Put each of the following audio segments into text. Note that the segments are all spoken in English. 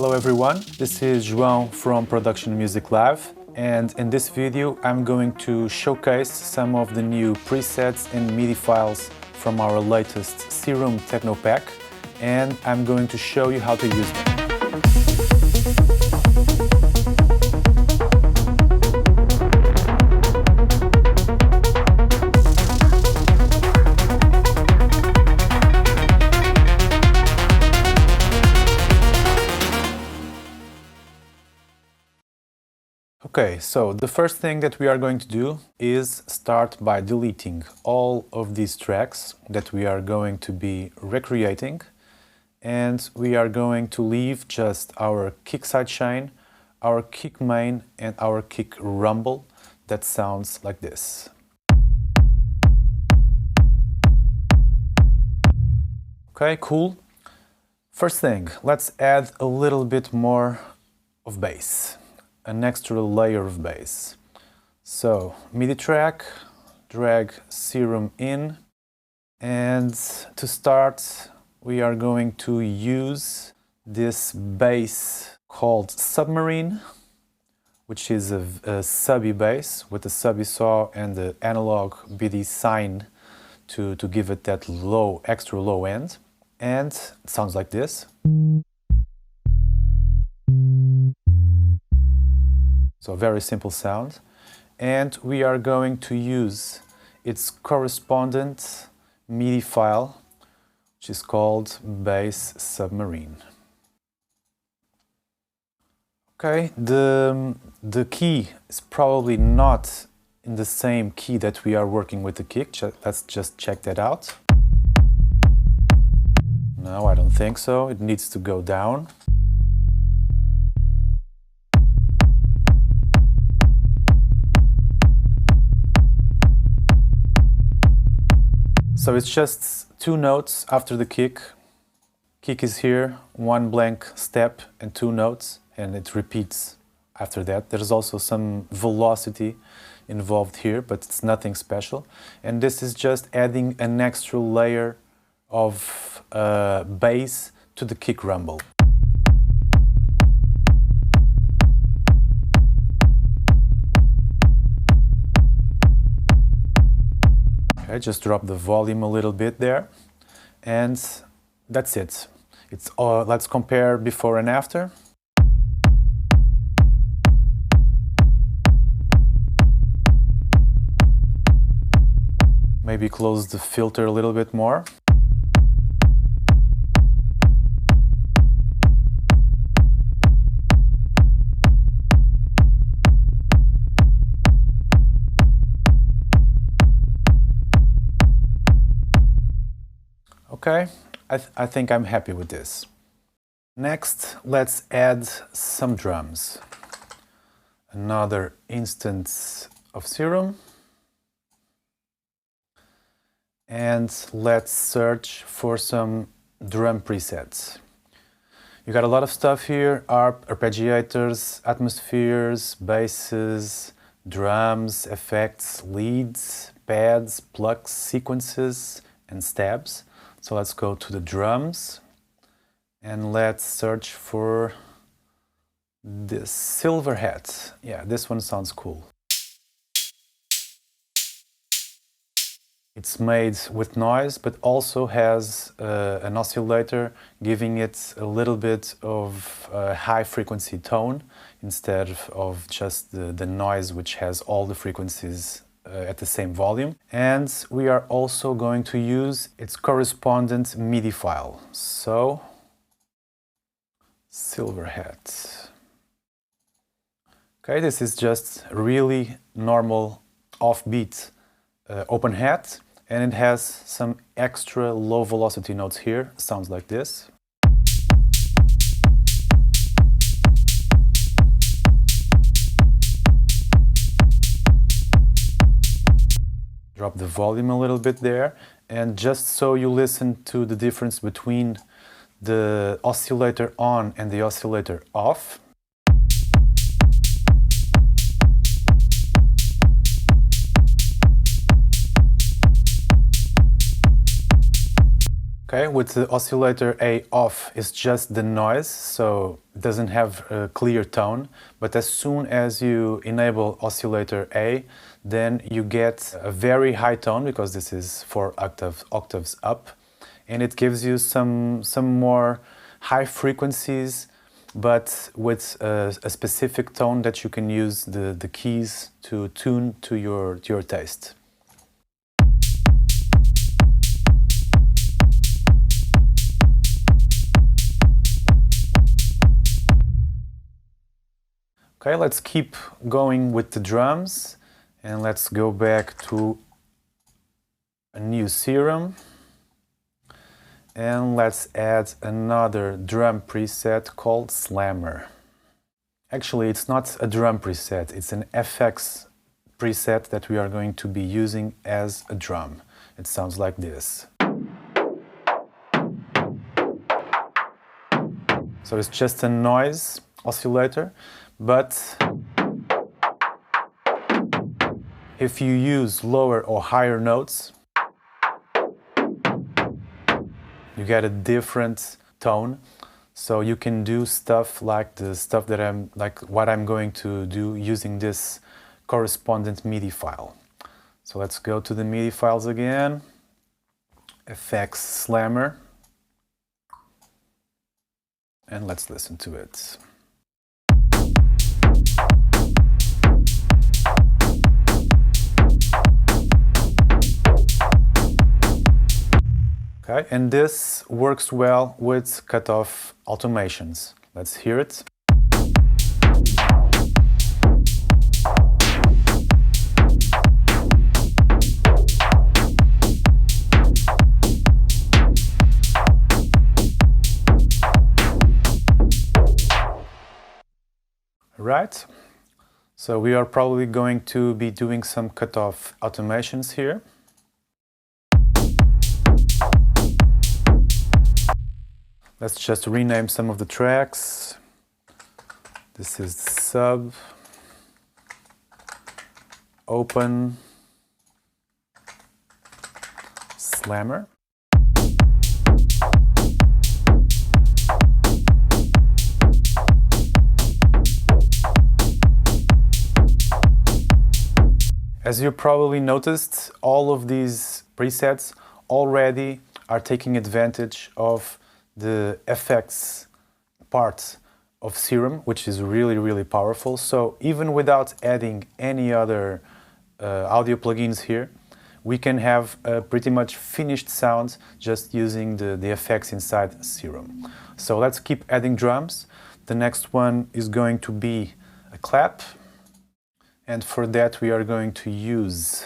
Hello everyone, this is Joao from Production Music Lab, and in this video I'm going to showcase some of the new presets and MIDI files from our latest Serum Techno Pack, and I'm going to show you how to use them. Okay, so the first thing that we are going to do is start by deleting all of these tracks that we are going to be recreating, and we are going to leave just our kick sidechain, our kick main and our kick rumble that sounds like this. Okay, cool. First thing, let's add a little bit more of bass. An extra layer of bass. So MIDI track, drag Serum in, and to start we are going to use this bass called Submarine, which is a subby bass with a subby saw and the analog BD sine to give it that low, extra low end, and it sounds like this. So very simple sound, and we are going to use its correspondent MIDI file, which is called Bass Submarine. Okay, the key is probably not in the same key that we are working with the kick. Let's just check that out. No, I don't think so. It needs to go down. So it's just two notes after the kick. Kick is here, one blank step and two notes, and it repeats after that. There's also some velocity involved here, but it's nothing special. And this is just adding an extra layer of bass to the kick rumble. Okay, just drop the volume a little bit there, and that's it. Let's compare before and after. Maybe close the filter a little bit more. Okay, I think I'm happy with this. Next, let's add some drums. Another instance of Serum. And let's search for some drum presets. You got a lot of stuff here: arpeggiators, atmospheres, basses, drums, effects, leads, pads, plucks, sequences, and stabs. So let's go to the drums and let's search for this silver hat. Yeah, this one sounds cool. It's made with noise, but also has an oscillator, giving it a little bit of high frequency tone instead of just the noise, which has all the frequencies at the same volume. And we are also going to use its correspondent MIDI file. So, silver hat. Okay, this is just really normal offbeat open hat, and it has some extra low velocity notes here. Sounds like this. Drop the volume a little bit there, and just so you listen to the difference between the oscillator on and the oscillator off. Okay, with the oscillator A off, it's just the noise, so it doesn't have a clear tone. But as soon as you enable oscillator A, then you get a very high tone, because this is 4 octaves up, and it gives you some more high frequencies, but with a specific tone that you can use the keys to tune to your taste. Okay, let's keep going with the drums, and let's go back to a new Serum, and let's add another drum preset called Slammer. Actually, it's not a drum preset, it's an FX preset that we are going to be using as a drum. It sounds like this. So it's just a noise oscillator, but if you use lower or higher notes, you get a different tone. So you can do stuff like the stuff that what I'm going to do using this correspondent MIDI file. So let's go to the MIDI files again. FX Slammer. And let's listen to it. Okay, and this works well with cutoff automations. Let's hear it. Right, so we are probably going to be doing some cutoff automations here. Let's just rename some of the tracks. This is the sub, open, slammer. As you probably noticed, all of these presets already are taking advantage of the FX part of Serum, which is really powerful. So even without adding any other audio plugins here, we can have a pretty much finished sound just using the effects inside Serum. So let's keep adding drums. The next one is going to be a clap. And for that we are going to use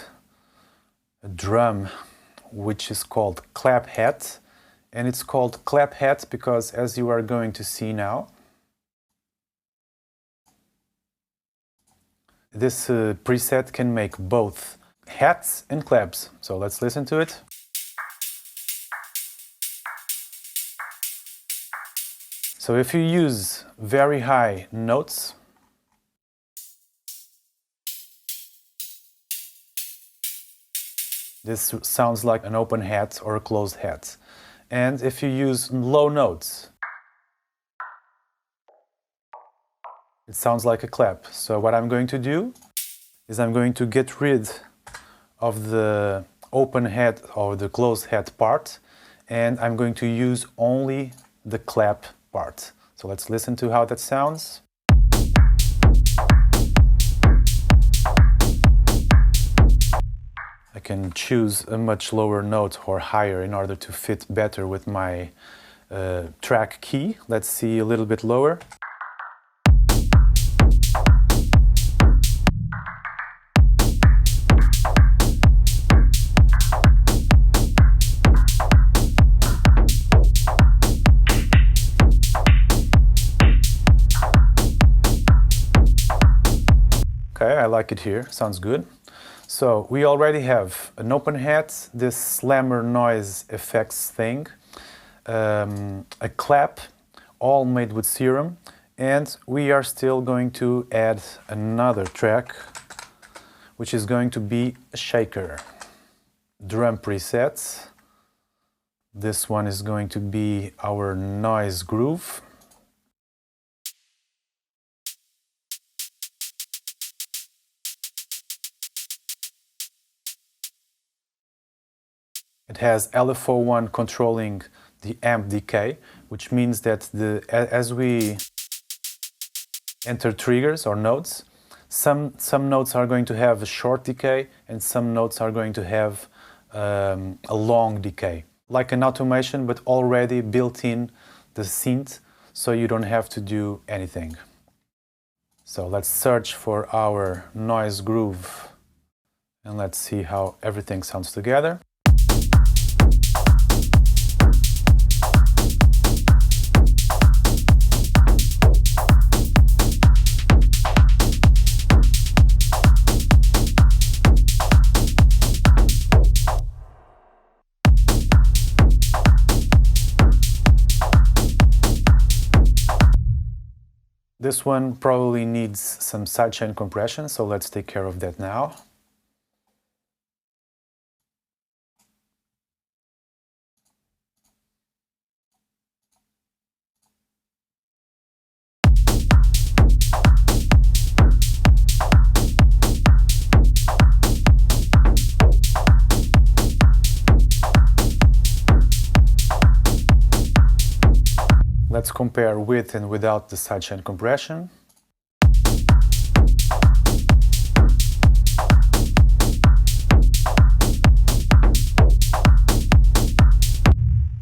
a drum which is called clap hat. And it's called clap hat because, as you are going to see now, this preset can make both hats and claps. So let's listen to it. So if you use very high notes, this sounds like an open hat or a closed hat. And if you use low notes, it sounds like a clap. So what I'm going to do is I'm going to get rid of the open hat or the closed hat part, and I'm going to use only the clap part. So let's listen to how that sounds. I can choose a much lower note or higher in order to fit better with my track key. Let's see a little bit lower. Okay, I like it here, sounds good. So we already have an open hat, this slammer noise effects thing, a clap, all made with Serum, and we are still going to add another track, which is going to be a shaker. Drum presets, This one is going to be our noise groove. It has LFO1 controlling the amp decay, which means that as we enter triggers or notes, some notes are going to have a short decay and some notes are going to have a long decay. Like an automation, but already built in the synth, so you don't have to do anything. So let's search for our noise groove and let's see how everything sounds together. This one probably needs some sidechain compression, so let's take care of that now. Let's compare with and without the sidechain compression.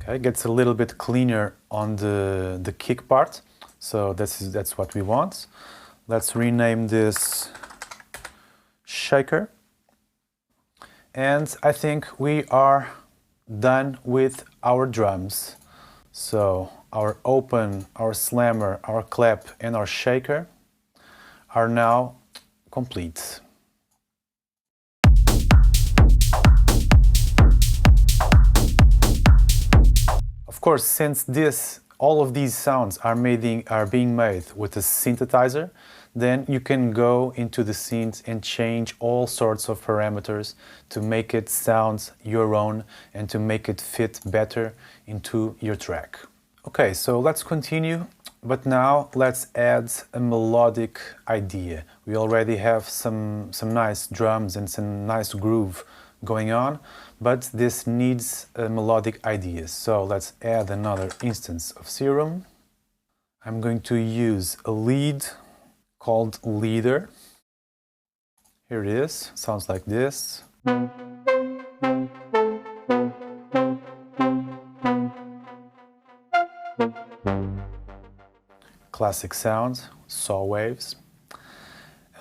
Okay, gets a little bit cleaner on the kick part, so that's what we want. Let's rename this shaker. And I think we are done with our drums. So our open, our slammer, our clap and our shaker are now complete. Of course, since all of these sounds are being made with a synthesizer, then you can go into the synth and change all sorts of parameters to make it sound your own and to make it fit better into your track. Okay, so let's continue, but now let's add a melodic idea. We already have some nice drums and some nice groove going on, but this needs a melodic idea. So let's add another instance of Serum. I'm going to use a lead called Leader. Here it is, sounds like this. Classic sound, saw waves,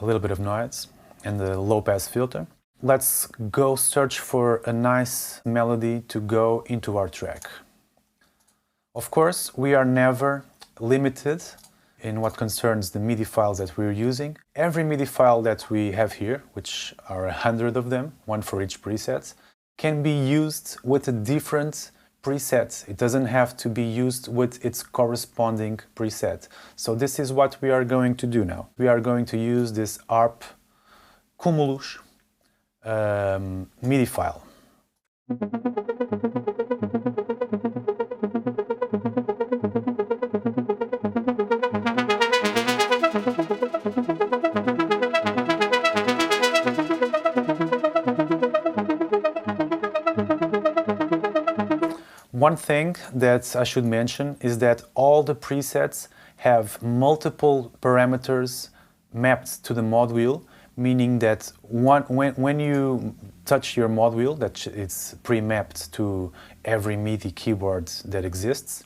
a little bit of noise, and the low pass filter. Let's go search for a nice melody to go into our track. Of course, we are never limited in what concerns the MIDI files that we're using. Every MIDI file that we have here, which are 100 of them, one for each preset, can be used with a different preset. It doesn't have to be used with its corresponding preset. So this is what we are going to do now. We are going to use this ARP Cumulus MIDI file. One thing that I should mention is that all the presets have multiple parameters mapped to the mod wheel, meaning that when you touch your mod wheel, that it's pre-mapped to every MIDI keyboard that exists,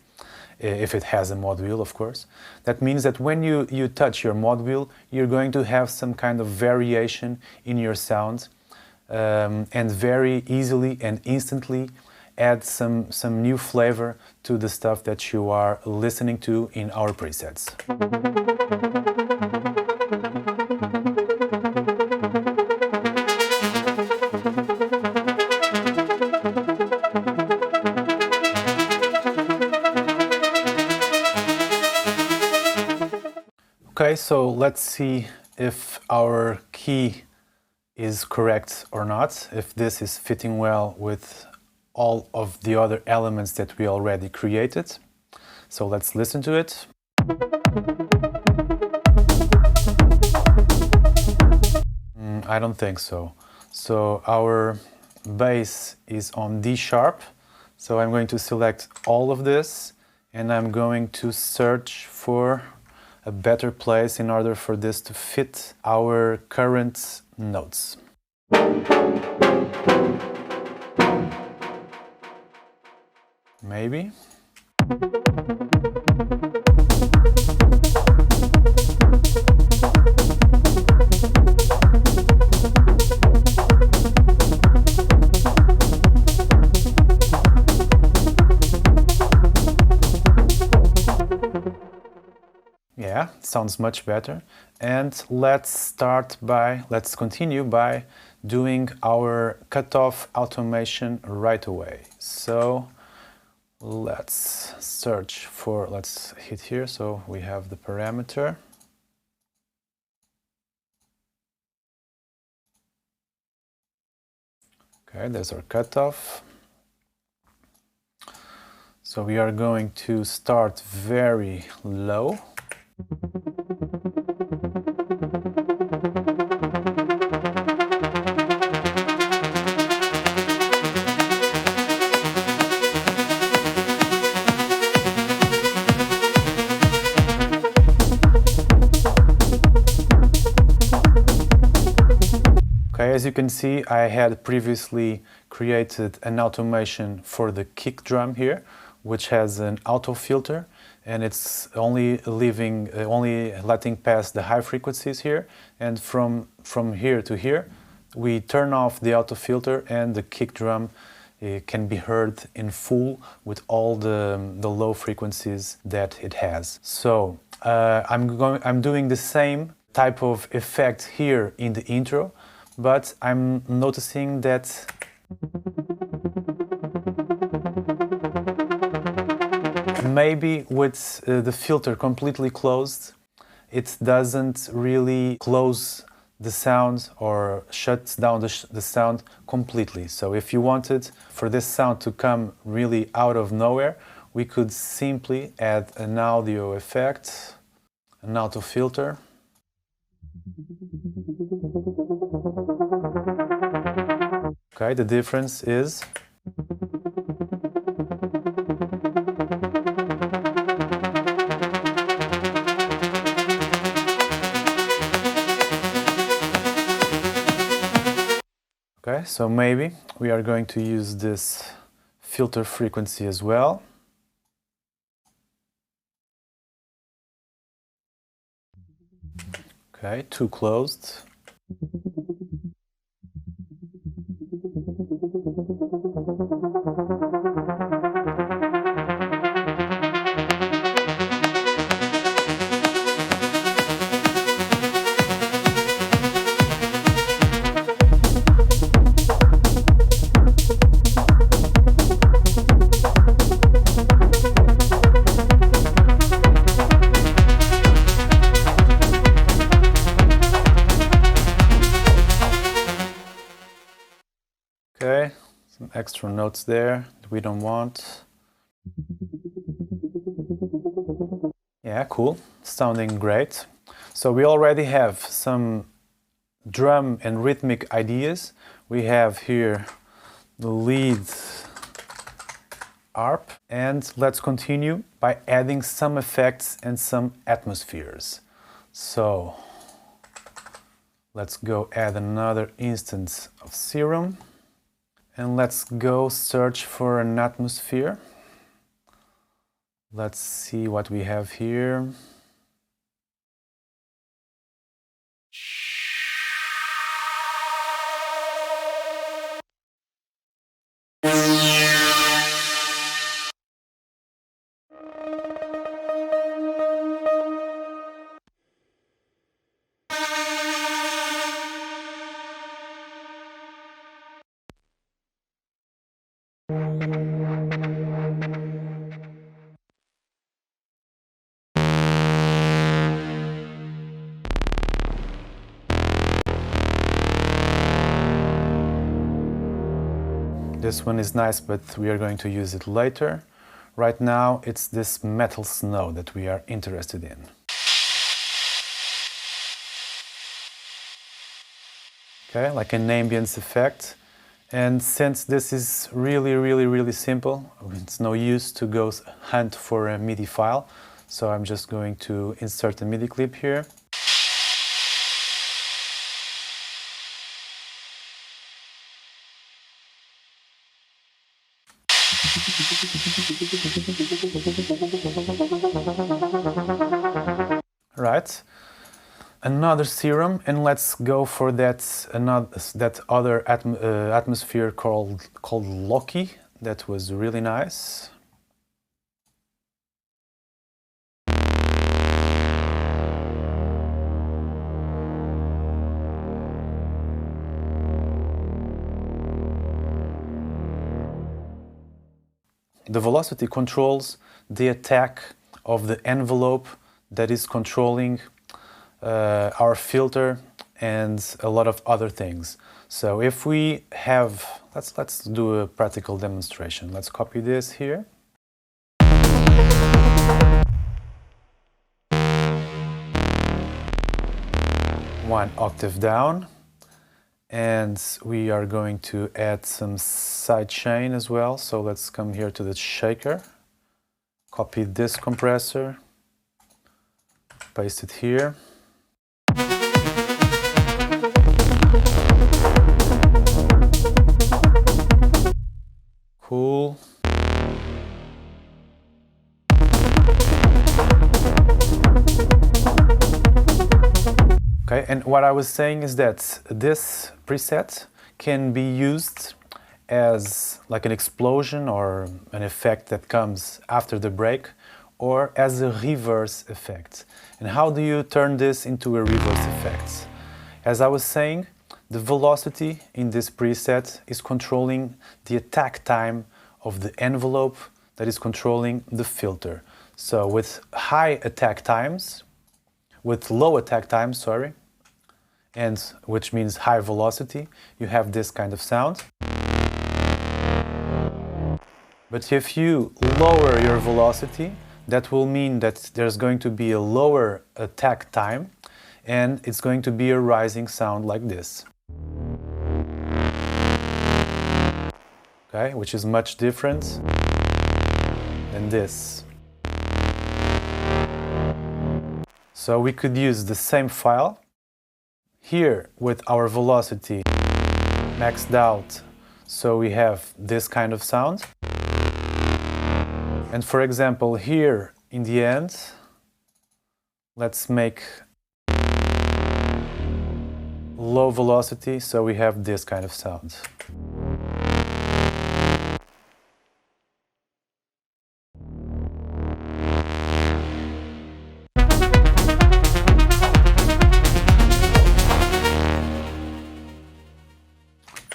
if it has a mod wheel, of course. That means that when you touch your mod wheel, you're going to have some kind of variation in your sound, and very easily and instantly add some new flavor to the stuff that you are listening to in our presets. Okay, so let's see if our key is correct or not, if this is fitting well with all of the other elements that we already created. So let's listen to it. I don't think so. So our bass is on D sharp. So I'm going to select all of this and I'm going to search for a better place in order for this to fit our current notes. Maybe. Yeah, sounds much better. And let's continue by doing our cutoff automation right away. So let's hit here, so we have the parameter. Okay, there's our cutoff. So we are going to start very low. Okay, as you can see, I had previously created an automation for the kick drum here, which has an auto filter, and it's only letting pass the high frequencies here, and from here to here we turn off the auto filter and the kick drum can be heard in full with all the low frequencies that it has. So I'm doing the same type of effect here in the intro, but I'm noticing that maybe with the filter completely closed, it doesn't really close the sound or shuts down the sound completely. So if you wanted for this sound to come really out of nowhere, we could simply add an audio effect, an auto filter. Okay, the difference is okay, so maybe we are going to use this filter frequency as well. Okay, too closed. Okay, some extra notes there that we don't want. Yeah, cool, sounding great. So we already have some drum and rhythmic ideas. We have here the lead arp, and let's continue by adding some effects and some atmospheres. So let's go add another instance of Serum. And let's go search for an atmosphere. Let's see what we have here. Okay, This one is nice, but we are going to use it later. Right now, it's this metal snow that we are interested in. Okay, like an ambience effect. And since this is really simple, it's no use to go hunt for a MIDI file. So I'm just going to insert a MIDI clip here. Right, another serum, and let's go for that other atmosphere called Loki. That was really nice. The velocity controls the attack of the envelope that is controlling our filter and a lot of other things. So if we have, let's do a practical demonstration. Let's copy this here. One octave down. And we are going to add some sidechain as well. So let's come here to the shaker, copy this compressor, paste it here. Cool. Okay, and what I was saying is that this preset can be used as like an explosion or an effect that comes after the break, or as a reverse effect. And how do you turn this into a reverse effect? As I was saying, the velocity in this preset is controlling the attack time of the envelope that is controlling the filter. So with high attack times, with low attack time, sorry, and which means high velocity, you have this kind of sound. But if you lower your velocity, that will mean that there's going to be a lower attack time, and it's going to be a rising sound like this. Okay, which is much different than this. So we could use the same file here with our velocity maxed out, so we have this kind of sound. And for example, here in the end, let's make low velocity, so we have this kind of sound.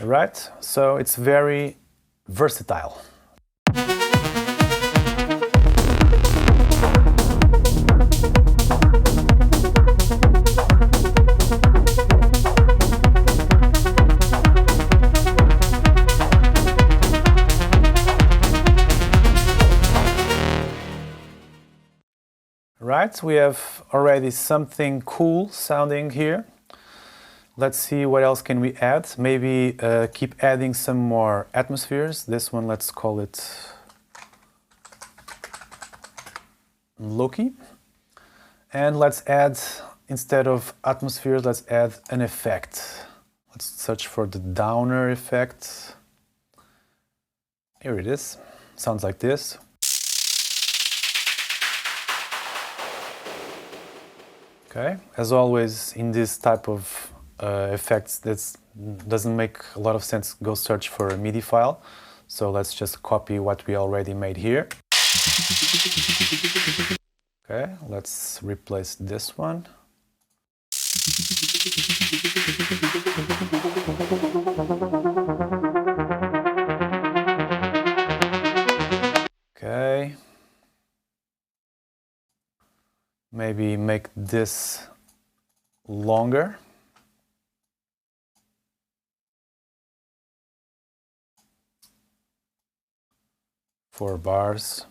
Right, so it's very versatile. Right, we have already something cool sounding here. Let's see what else can we add. Maybe keep adding some more atmospheres. This one, let's call it Loki. And let's add, instead of atmospheres, let's add an effect. Let's search for the downer effect. Here it is. Sounds like this. Okay, as always in this type of effects, that doesn't make a lot of sense go search for a MIDI file. So let's just copy what we already made here. Okay, let's replace this one. Okay. Maybe make this longer. 4 bars,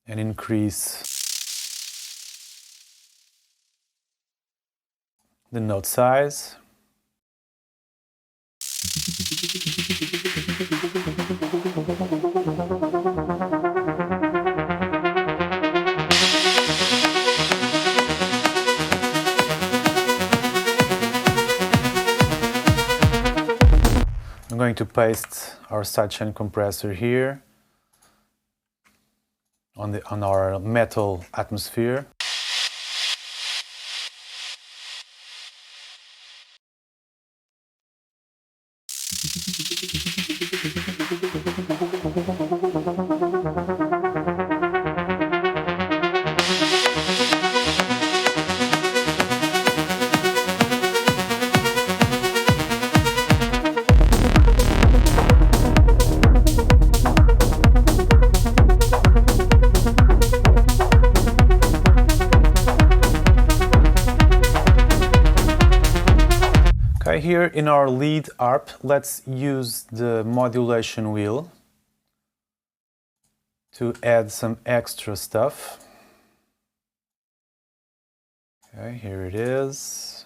and increase the note size. I'm going to paste our sidechain compressor here on our metal atmosphere. Okay, here in our lead ARP, let's use the modulation wheel to add some extra stuff. Okay, here it is.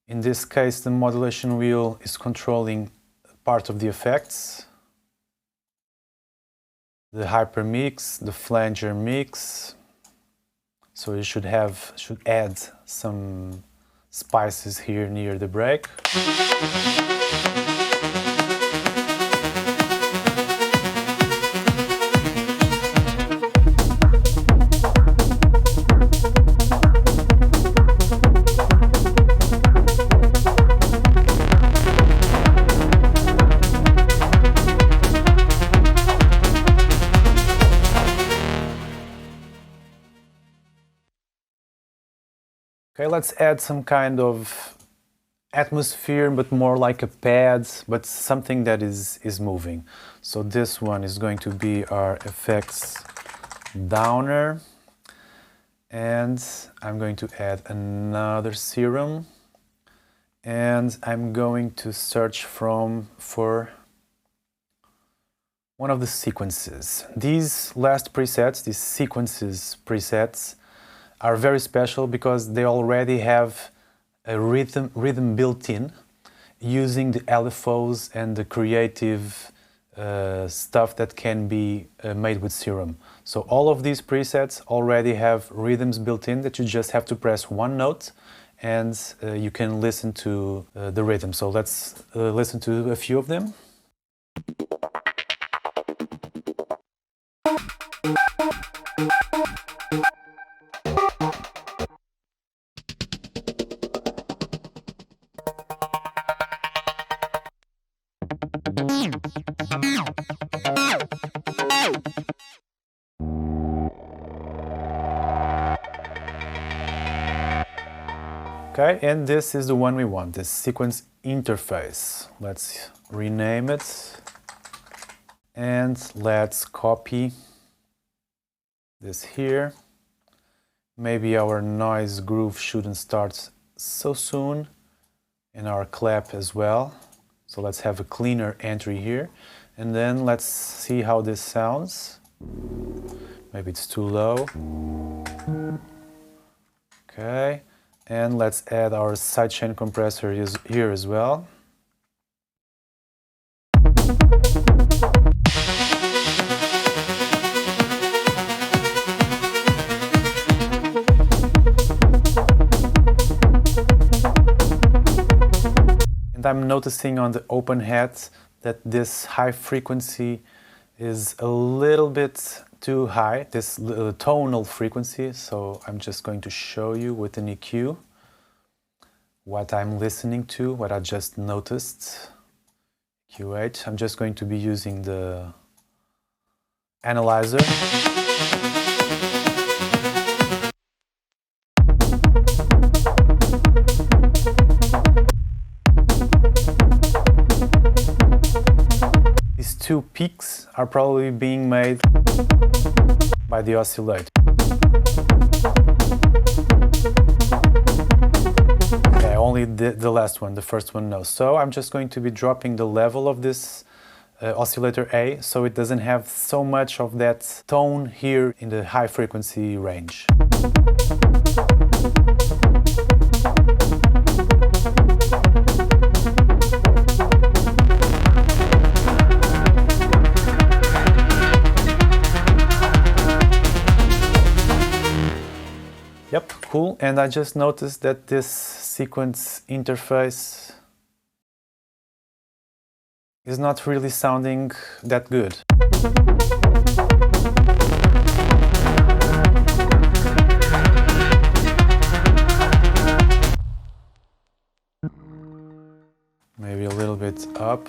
In this case, the modulation wheel is controlling part of the effects. The hyper mix, the flanger mix. So you should add some spices here near the break. Okay, let's add some kind of atmosphere, but more like a pad, but something that is moving. So this one is going to be our effects downer. And I'm going to add another serum. And I'm going to search for one of the sequences. These last presets, these sequences presets, are very special because they already have a rhythm built in, using the LFOs and the creative stuff that can be made with Serum. So all of these presets already have rhythms built in that you just have to press one note and you can listen to the rhythm. So let's listen to a few of them. Okay, and this is the one we want, this sequence interface. Let's rename it and let's copy this here. Maybe our noise groove shouldn't start so soon, and our clap as well. So let's have a cleaner entry here, and then let's see how this sounds. Maybe it's too low. Okay. And let's add our sidechain compressor here as well. And I'm noticing on the open hat that this high frequency is a little bit too high, this tonal frequency, so I'm just going to show you with an EQ what I'm listening to, what I just noticed. EQ8, I'm just going to be using the analyzer. These two peaks are probably being made by the oscillator. Okay, I only the last one, the first one, no. So I'm just going to be dropping the level of this oscillator A, so it doesn't have so much of that tone here in the high frequency range. Yep, cool. And I just noticed that this sequence interface is not really sounding that good. Maybe a little bit up.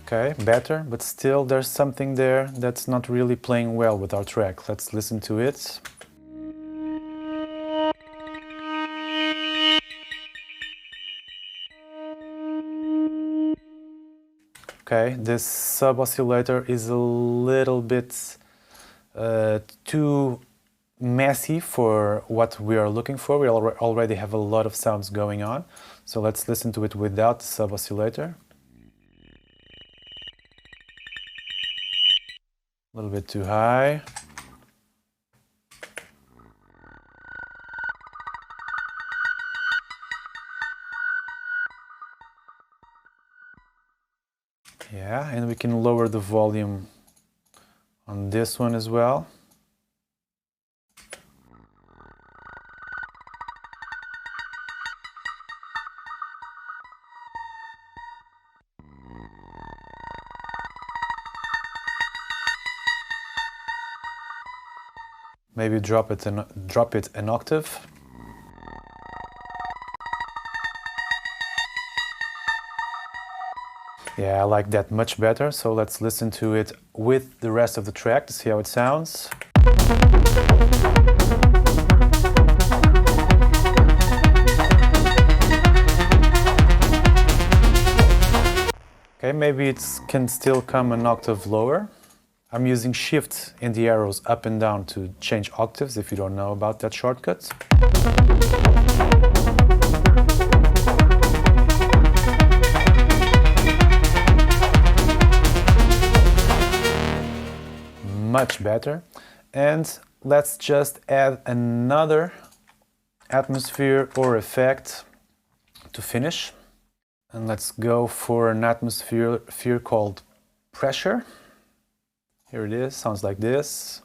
Okay, better, but still there's something there that's not really playing well with our track. Let's listen to it. Okay, this sub-oscillator is a little bit too messy for what we are looking for. We already have a lot of sounds going on, so let's listen to it without the sub-oscillator. A little bit too high. Yeah, and we can lower the volume on this one as well. Maybe drop it an octave. Yeah, I like that much better, so let's listen to it with the rest of the track to see how it sounds. Okay, maybe it can still come an octave lower. I'm using Shift and the arrows up and down to change octaves, if you don't know about that shortcut. Much better. And let's just add another atmosphere or effect to finish. And let's go for an atmosphere called Pressure. Here it is, sounds like this.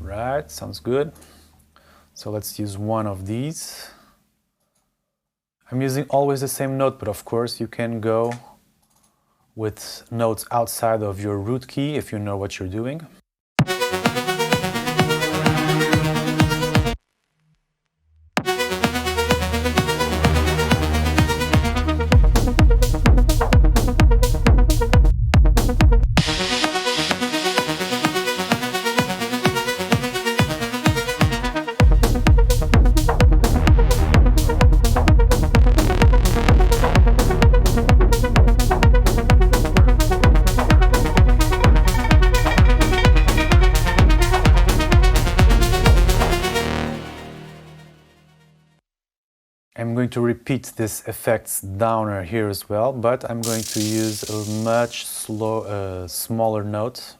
Right, sounds good. So let's use one of these. I'm using always the same note, but of course you can go with notes outside of your root key if you know what you're doing. I'm going to repeat this effects downer here as well, but I'm going to use a much smaller note.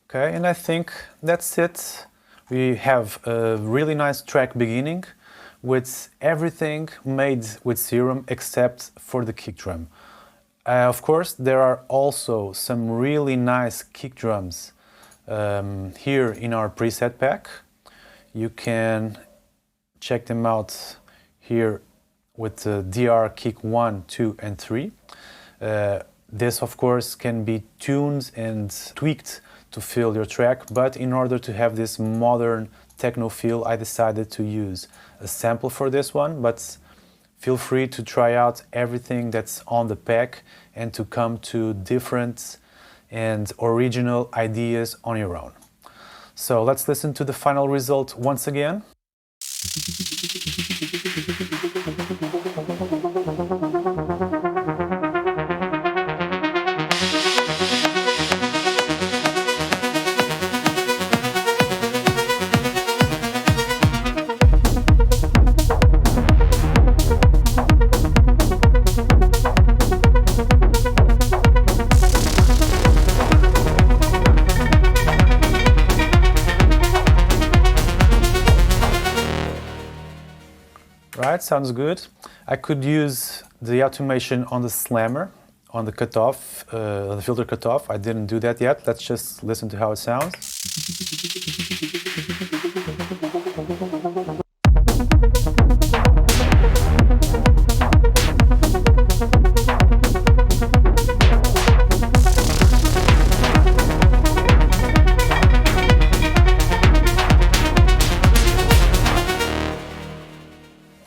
Okay, and I think that's it. We have a really nice track beginning with everything made with Serum except for the kick drum. Of course, there are also some really nice kick drums here in our preset pack. You can check them out here with the DR kick 1, 2 and 3. This of course can be tuned and tweaked to fill your track, but in order to have this modern techno feel, I decided to use a sample for this one, but Feel free to try out everything that's on the pack and to come to different and original ideas on your own. So let's listen to the final result once again. Right, sounds good. I could use the automation on the slammer, on the cutoff, the filter cutoff. I didn't do that yet. Let's just listen to how it sounds.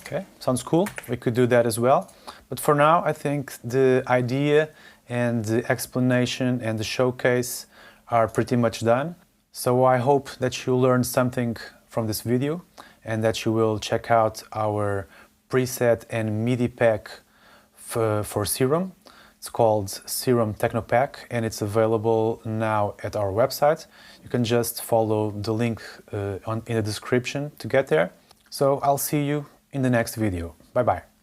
Okay, sounds cool. We could do that as well. But for now, I think the idea and the explanation and the showcase are pretty much done. So I hope that you learned something from this video and that you will check out our preset and MIDI pack for Serum. It's called Serum Techno Pack and it's available now at our website. You can just follow the link in the description to get there. So I'll see you in the next video. Bye bye.